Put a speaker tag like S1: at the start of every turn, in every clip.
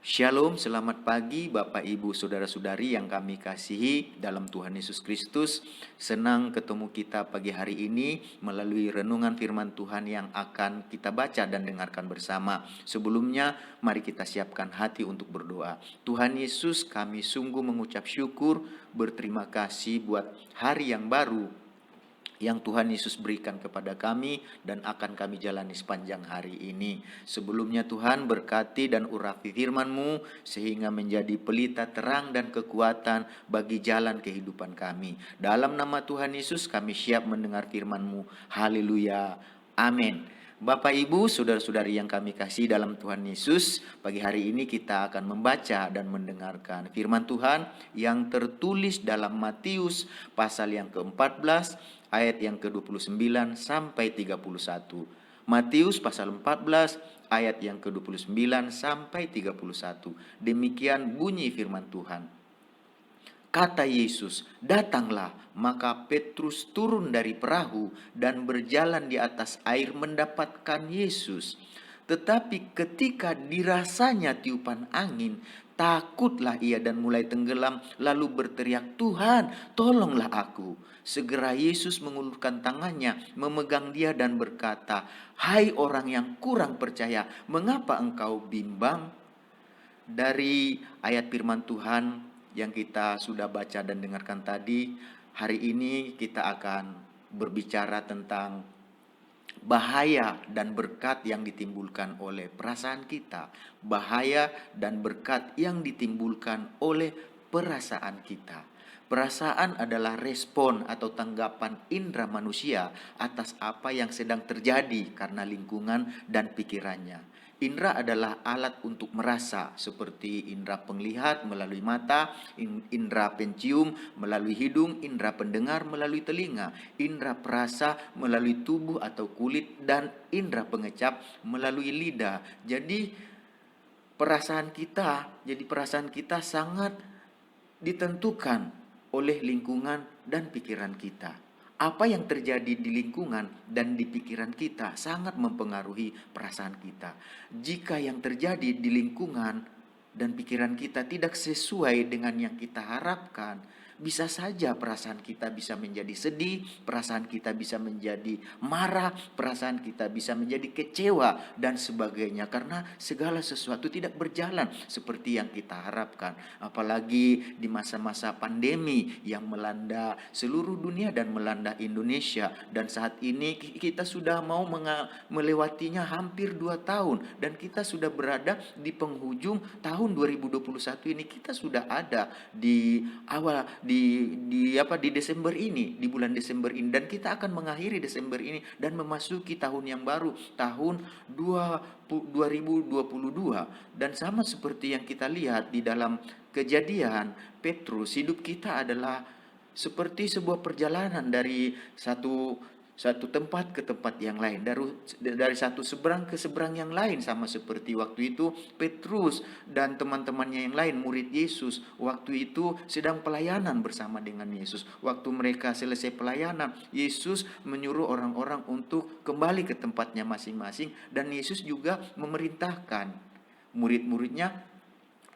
S1: Shalom, selamat pagi Bapak Ibu Saudara-saudari yang kami kasihi dalam Tuhan Yesus Kristus. Senang ketemu kita pagi hari ini melalui renungan firman Tuhan yang akan kita baca dan dengarkan bersama. Sebelumnya, mari kita siapkan hati untuk berdoa. Tuhan Yesus, kami sungguh mengucap syukur, berterima kasih buat hari yang baru yang Tuhan Yesus berikan kepada kami dan akan kami jalani sepanjang hari ini. Sebelumnya Tuhan berkati dan urapi firman-Mu sehingga menjadi pelita terang dan kekuatan bagi jalan kehidupan kami. Dalam nama Tuhan Yesus kami siap mendengar firman-Mu. Haleluya. Amin. Bapak Ibu, saudara-saudari yang kami kasih dalam Tuhan Yesus, pagi hari ini kita akan membaca dan mendengarkan firman Tuhan yang tertulis dalam Matius pasal yang ke-14 ayat yang ke-29 sampai 31. Matius pasal 14 ayat yang ke-29 sampai 31. Demikian bunyi firman Tuhan. Kata Yesus, "Datanglah." Maka Petrus turun dari perahu dan berjalan di atas air mendapatkan Yesus. Tetapi ketika dirasanya tiupan angin, takutlah ia dan mulai tenggelam, lalu berteriak, "Tuhan, tolonglah aku." Segera Yesus mengulurkan tangannya, memegang dia dan berkata, "Hai orang yang kurang percaya, mengapa engkau bimbang?" Dari ayat firman Tuhan yang kita sudah baca dan dengarkan tadi, hari ini kita akan berbicara tentang bahaya dan berkat yang ditimbulkan oleh perasaan kita. Bahaya dan berkat yang ditimbulkan oleh perasaan kita. Perasaan adalah respon atau tanggapan indera manusia atas apa yang sedang terjadi karena lingkungan dan pikirannya. Indra adalah alat untuk merasa, seperti indra penglihat melalui mata, indra pencium melalui hidung, indra pendengar melalui telinga, indra perasa melalui tubuh atau kulit, dan indra pengecap melalui lidah. Jadi perasaan kita sangat ditentukan oleh lingkungan dan pikiran kita. Apa yang terjadi di lingkungan dan di pikiran kita sangat mempengaruhi perasaan kita. Jika yang terjadi di lingkungan dan pikiran kita tidak sesuai dengan yang kita harapkan, bisa saja perasaan kita bisa menjadi sedih, perasaan kita bisa menjadi marah, perasaan kita bisa menjadi kecewa dan sebagainya, karena segala sesuatu tidak berjalan seperti yang kita harapkan. Apalagi di masa-masa pandemi yang melanda seluruh dunia dan melanda Indonesia, dan saat ini kita sudah mau melewatinya hampir 2 tahun dan kita sudah berada di penghujung tahun 2021 ini. Kita sudah ada di awal di Desember ini, di bulan Desember ini, dan kita akan mengakhiri Desember ini dan memasuki tahun yang baru, tahun 2022. Dan sama seperti yang kita lihat di dalam Kejadian, Petrus, hidup kita adalah seperti sebuah perjalanan dari satu tempat ke tempat yang lain, dari satu seberang ke seberang yang lain, sama seperti waktu itu Petrus dan teman-temannya yang lain, murid Yesus, waktu itu sedang pelayanan bersama dengan Yesus. Waktu mereka selesai pelayanan, Yesus menyuruh orang-orang untuk kembali ke tempatnya masing-masing, dan Yesus juga memerintahkan murid-muridnya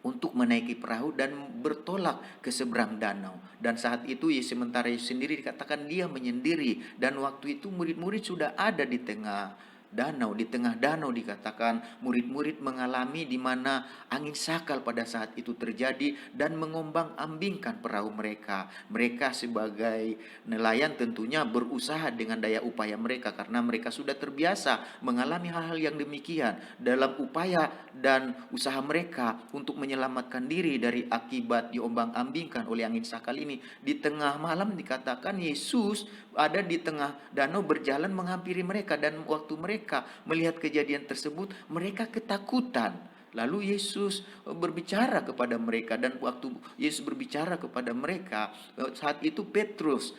S1: untuk menaiki perahu dan bertolak ke seberang danau. Dan saat itu sementara Yesus sendiri, dikatakan dia menyendiri, dan waktu itu murid-murid sudah ada di tengah danau. Di tengah danau dikatakan murid-murid mengalami di mana angin sakal pada saat itu terjadi dan mengombang-ambingkan perahu mereka. Mereka sebagai nelayan tentunya berusaha dengan daya upaya mereka, karena mereka sudah terbiasa mengalami hal-hal yang demikian. Dalam upaya dan usaha mereka untuk menyelamatkan diri dari akibat diombang-ambingkan oleh angin sakal ini, di tengah malam dikatakan Yesus ada di tengah danau berjalan menghampiri mereka, dan waktu mereka melihat kejadian tersebut, mereka ketakutan. Lalu Yesus berbicara kepada mereka, dan waktu Yesus berbicara kepada mereka, saat itu Petrus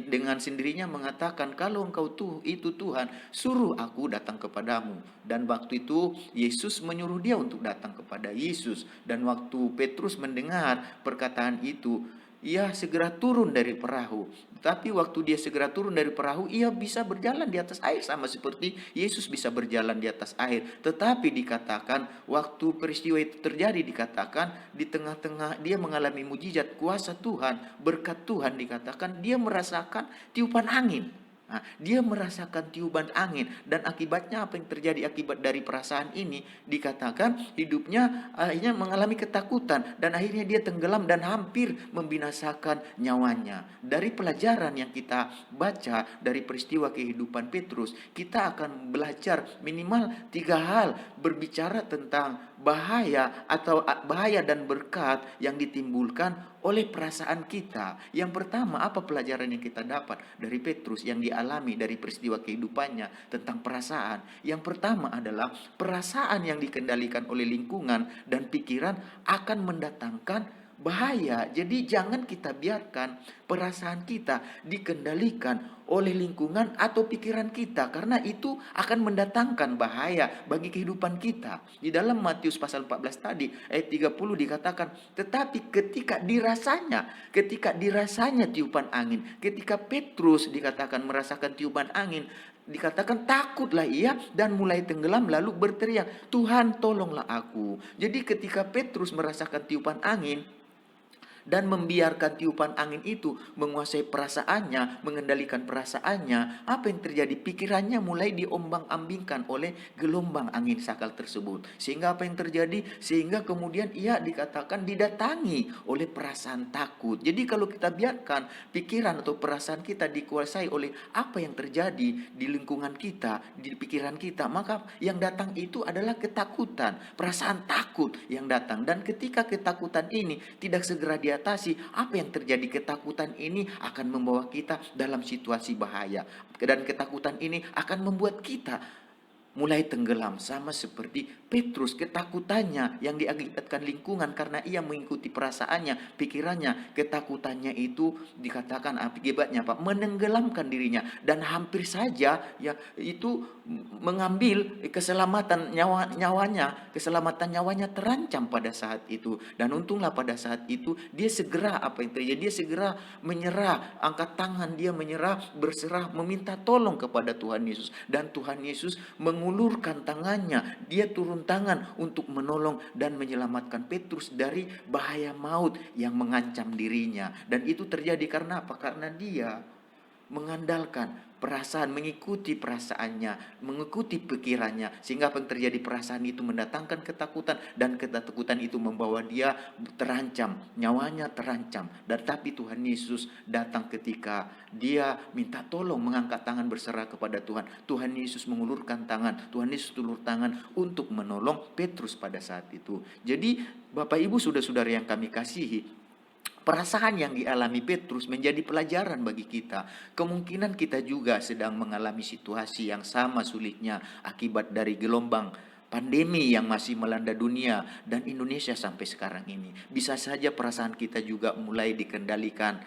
S1: dengan sendirinya mengatakan, "Kalau engkau itu Tuhan, suruh aku datang kepadamu." Dan waktu itu Yesus menyuruh dia untuk datang kepada Yesus. Dan waktu Petrus mendengar perkataan itu, ia segera turun dari perahu. Tapi waktu dia segera turun dari perahu, ia bisa berjalan di atas air sama seperti Yesus bisa berjalan di atas air. Tetapi dikatakan waktu peristiwa itu terjadi, dikatakan di tengah-tengah dia mengalami mujizat kuasa Tuhan, berkat Tuhan, dikatakan dia merasakan tiupan angin. Nah, dia merasakan tiupan angin, dan akibatnya apa yang terjadi akibat dari perasaan ini, dikatakan hidupnya akhirnya mengalami ketakutan dan akhirnya dia tenggelam dan hampir membinasakan nyawanya. Dari pelajaran yang kita baca dari peristiwa kehidupan Petrus, kita akan belajar minimal 3 hal berbicara tentang bahaya atau bahaya dan berkat yang ditimbulkan oleh perasaan kita. Yang pertama, apa pelajaran yang kita dapat dari Petrus yang dialami dari peristiwa kehidupannya tentang perasaan? Yang pertama adalah perasaan yang dikendalikan oleh lingkungan dan pikiran akan mendatangkan bahaya. Jadi jangan kita biarkan perasaan kita dikendalikan oleh lingkungan atau pikiran kita, karena itu akan mendatangkan bahaya bagi kehidupan kita. Di dalam Matius pasal 14 tadi ayat 30 dikatakan, tetapi ketika dirasanya tiupan angin, ketika Petrus dikatakan merasakan tiupan angin, dikatakan takutlah ia dan mulai tenggelam lalu berteriak, Tuhan tolonglah aku. Jadi ketika Petrus merasakan tiupan angin dan membiarkan tiupan angin itu menguasai perasaannya, mengendalikan perasaannya, apa yang terjadi? Pikirannya mulai diombang-ambingkan oleh gelombang angin sakal tersebut. Sehingga apa yang terjadi? Sehingga kemudian ia dikatakan didatangi oleh perasaan takut. Jadi kalau kita biarkan pikiran atau perasaan kita dikuasai oleh apa yang terjadi di lingkungan kita, di pikiran kita, maka yang datang itu adalah ketakutan, perasaan takut yang datang. Dan ketika ketakutan ini tidak segera diatasi, apa yang terjadi? Ketakutan ini akan membawa kita dalam situasi bahaya, dan ketakutan ini akan membuat kita mulai tenggelam, sama seperti Petrus. Ketakutannya yang diakibatkan lingkungan karena ia mengikuti perasaannya, pikirannya. Ketakutannya itu dikatakan akibatnya apa? Menenggelamkan dirinya, dan hampir saja ya itu mengambil keselamatan nyawanya terancam pada saat itu. Dan untunglah pada saat itu dia segera apa yang terjadi? Dia segera menyerah, angkat tangan, dia menyerah, berserah, meminta tolong kepada Tuhan Yesus, dan Tuhan Yesus mengulurkan tangannya, dia turun tangan untuk menolong dan menyelamatkan Petrus dari bahaya maut yang mengancam dirinya. Dan itu terjadi karena apa? Karena dia mengandalkan perasaan, mengikuti perasaannya, mengikuti pikirannya, sehingga apa yang terjadi? Perasaan itu mendatangkan ketakutan, dan ketakutan itu membawa dia terancam, nyawanya terancam. Dan tapi Tuhan Yesus datang ketika dia minta tolong, mengangkat tangan berserah kepada Tuhan. Tuhan Yesus mengulurkan tangan, Tuhan Yesus ulur tangan untuk menolong Petrus pada saat itu. Jadi Bapak Ibu saudara-saudara yang kami kasihi, perasaan yang dialami Petrus menjadi pelajaran bagi kita. Kemungkinan kita juga sedang mengalami situasi yang sama sulitnya akibat dari gelombang pandemi yang masih melanda dunia dan Indonesia sampai sekarang ini. Bisa saja perasaan kita juga mulai dikendalikan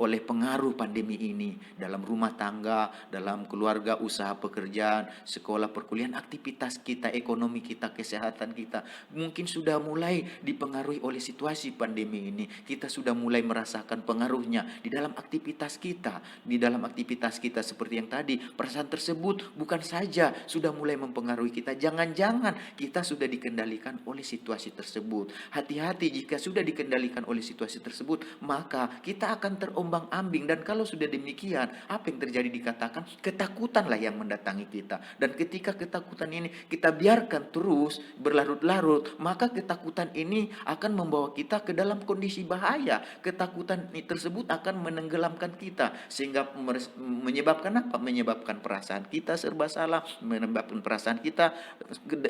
S1: oleh pengaruh pandemi ini dalam rumah tangga, dalam keluarga, usaha, pekerjaan, sekolah, perkuliahan, aktivitas kita, ekonomi kita, kesehatan kita. Mungkin sudah mulai dipengaruhi oleh situasi pandemi ini. Kita sudah mulai merasakan pengaruhnya di dalam aktivitas kita. Di dalam aktivitas kita seperti yang tadi, perasaan tersebut bukan saja sudah mulai mempengaruhi kita. Jangan-jangan kita sudah dikendalikan oleh situasi tersebut. Hati-hati, jika sudah dikendalikan oleh situasi tersebut, maka kita akan terombang-ambing. Dan kalau sudah demikian, apa yang terjadi? Dikatakan ketakutanlah yang mendatangi kita. Dan ketika ketakutan ini kita biarkan terus berlarut-larut, maka ketakutan ini akan membawa kita ke dalam kondisi bahaya. Ketakutan tersebut akan menenggelamkan kita, sehingga menyebabkan apa? Menyebabkan perasaan kita serba salah, menyebabkan perasaan kita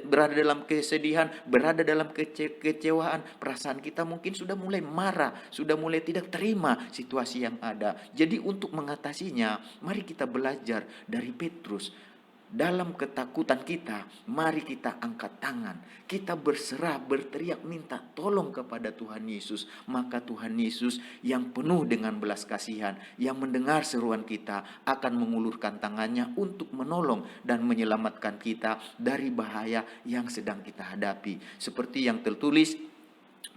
S1: berada dalam kesedihan, berada dalam kecewaan. Perasaan kita mungkin sudah mulai marah, sudah mulai tidak terima situasi yang ada. Jadi untuk mengatasinya, mari kita belajar dari Petrus. Dalam ketakutan kita, mari kita angkat tangan, kita berserah, berteriak, minta tolong kepada Tuhan Yesus. Maka Tuhan Yesus yang penuh dengan belas kasihan, yang mendengar seruan kita, akan mengulurkan tangannya untuk menolong dan menyelamatkan kita dari bahaya yang sedang kita hadapi. Seperti yang tertulis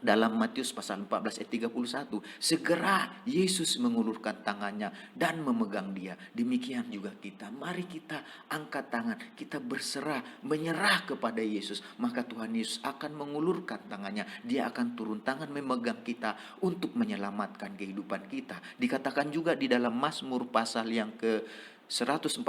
S1: dalam Matius pasal 14 ayat 31, segera Yesus mengulurkan tangannya dan memegang dia. Demikian juga kita. Mari kita angkat tangan, kita berserah, menyerah kepada Yesus. Maka Tuhan Yesus akan mengulurkan tangannya. Dia akan turun tangan memegang kita untuk menyelamatkan kehidupan kita. Dikatakan juga di dalam Mazmur pasal yang ke 145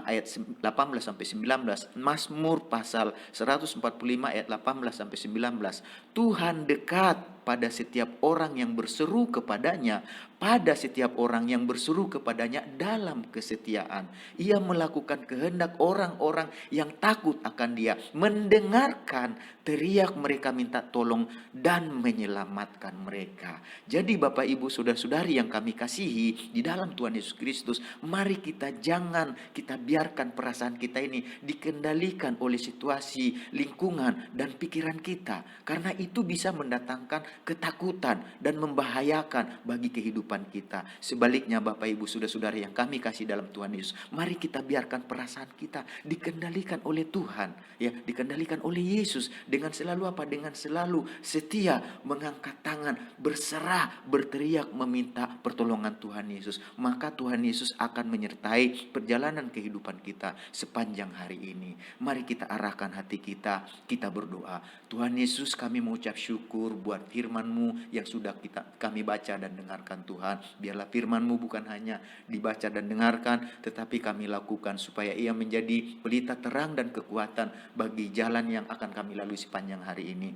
S1: ayat 18 sampai 19. Mazmur pasal 145 ayat 18 sampai 19. Tuhan dekat pada setiap orang yang berseru kepadanya, pada setiap orang yang berseru kepadanya dalam kesetiaan. Ia melakukan kehendak orang-orang yang takut akan Dia, mendengarkan teriak mereka minta tolong dan menyelamatkan mereka. Jadi Bapak Ibu Saudara-saudari yang kami kasihi di dalam Tuhan Yesus Kristus, mari kita jangan kita biarkan perasaan kita ini dikendalikan oleh situasi, lingkungan, dan pikiran kita. Karena itu bisa mendatangkan ketakutan dan membahayakan bagi kehidupan kita. Sebaliknya Bapak Ibu Saudara-saudari yang kami kasih dalam Tuhan Yesus, mari kita biarkan perasaan kita dikendalikan oleh Tuhan, ya, dikendalikan oleh Yesus dengan selalu apa? Dengan selalu setia mengangkat tangan, berserah, berteriak meminta pertolongan Tuhan Yesus. Maka Tuhan Yesus akan menyertai perjalanan kehidupan kita sepanjang hari ini. Mari kita arahkan hati kita, kita berdoa. Tuhan Yesus, kami mengucap syukur buat firman-Mu yang sudah kami baca dan dengarkan Tuhan. Biarlah firman-Mu bukan hanya dibaca dan dengarkan, tetapi kami lakukan supaya ia menjadi pelita terang dan kekuatan bagi jalan yang akan kami lalui sepanjang hari ini.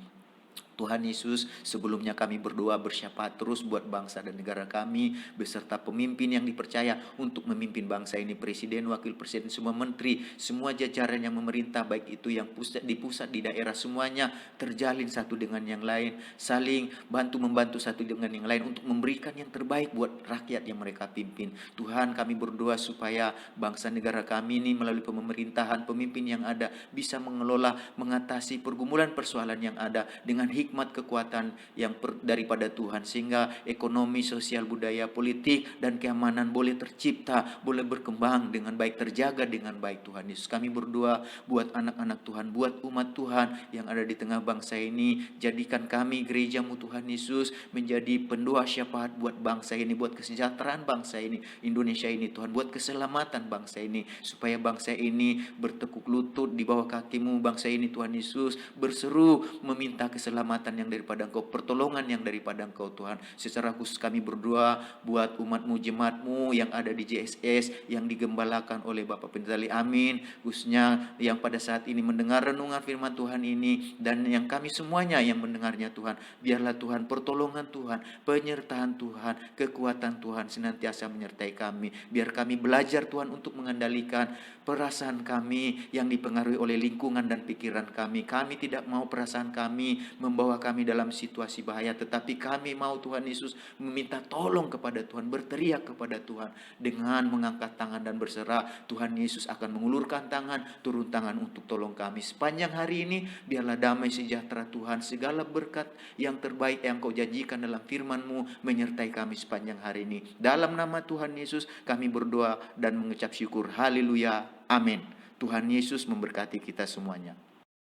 S1: Tuhan Yesus, sebelumnya kami berdoa bersyafaat terus buat bangsa dan negara kami, beserta pemimpin yang dipercaya untuk memimpin bangsa ini, presiden, wakil presiden, semua menteri, semua jajaran yang memerintah, baik itu yang di pusat, di daerah, semuanya terjalin satu dengan yang lain, saling bantu-membantu satu dengan yang lain untuk memberikan yang terbaik buat rakyat yang mereka pimpin. Tuhan, kami berdoa supaya bangsa negara kami ini melalui pemerintahan, pemimpin yang ada bisa mengelola, mengatasi pergumulan persoalan yang ada dengan hikmat kekuatan yang daripada Tuhan, sehingga ekonomi, sosial, budaya, politik, dan keamanan boleh tercipta, boleh berkembang dengan baik, terjaga dengan baik. Tuhan Yesus, kami berdoa buat anak-anak Tuhan, buat umat Tuhan yang ada di tengah bangsa ini. Jadikan kami gereja-Mu Tuhan Yesus menjadi pendoa syafaat buat bangsa ini, buat kesejahteraan bangsa ini, Indonesia ini Tuhan, buat keselamatan bangsa ini, supaya bangsa ini bertekuk lutut di bawah kaki-Mu. Bangsa ini Tuhan Yesus berseru meminta keselamatan yang daripada Engkau, pertolongan yang daripada Engkau Tuhan. Secara khusus kami berdoa buat umat-Mu, jemaat-Mu yang ada di JSS yang digembalakan oleh Bapak Pendeta Amin, khususnya yang pada saat ini mendengar renungan firman Tuhan ini, dan yang kami semuanya yang mendengarnya Tuhan. Biarlah Tuhan pertolongan Tuhan, penyertaan Tuhan, kekuatan Tuhan senantiasa menyertai kami. Biar kami belajar Tuhan untuk mengendalikan perasaan kami yang dipengaruhi oleh lingkungan dan pikiran kami. Kami tidak mau perasaan kami membawa kami dalam situasi bahaya, tetapi kami mau Tuhan Yesus meminta tolong kepada Tuhan, berteriak kepada Tuhan dengan mengangkat tangan dan berserah. Tuhan Yesus akan mengulurkan tangan, turun tangan untuk tolong kami sepanjang hari ini. Biarlah damai sejahtera Tuhan, segala berkat yang terbaik yang Kau janjikan dalam firman-Mu menyertai kami sepanjang hari ini. Dalam nama Tuhan Yesus kami berdoa dan mengucap syukur. Haleluya. Amin. Tuhan Yesus memberkati kita semuanya.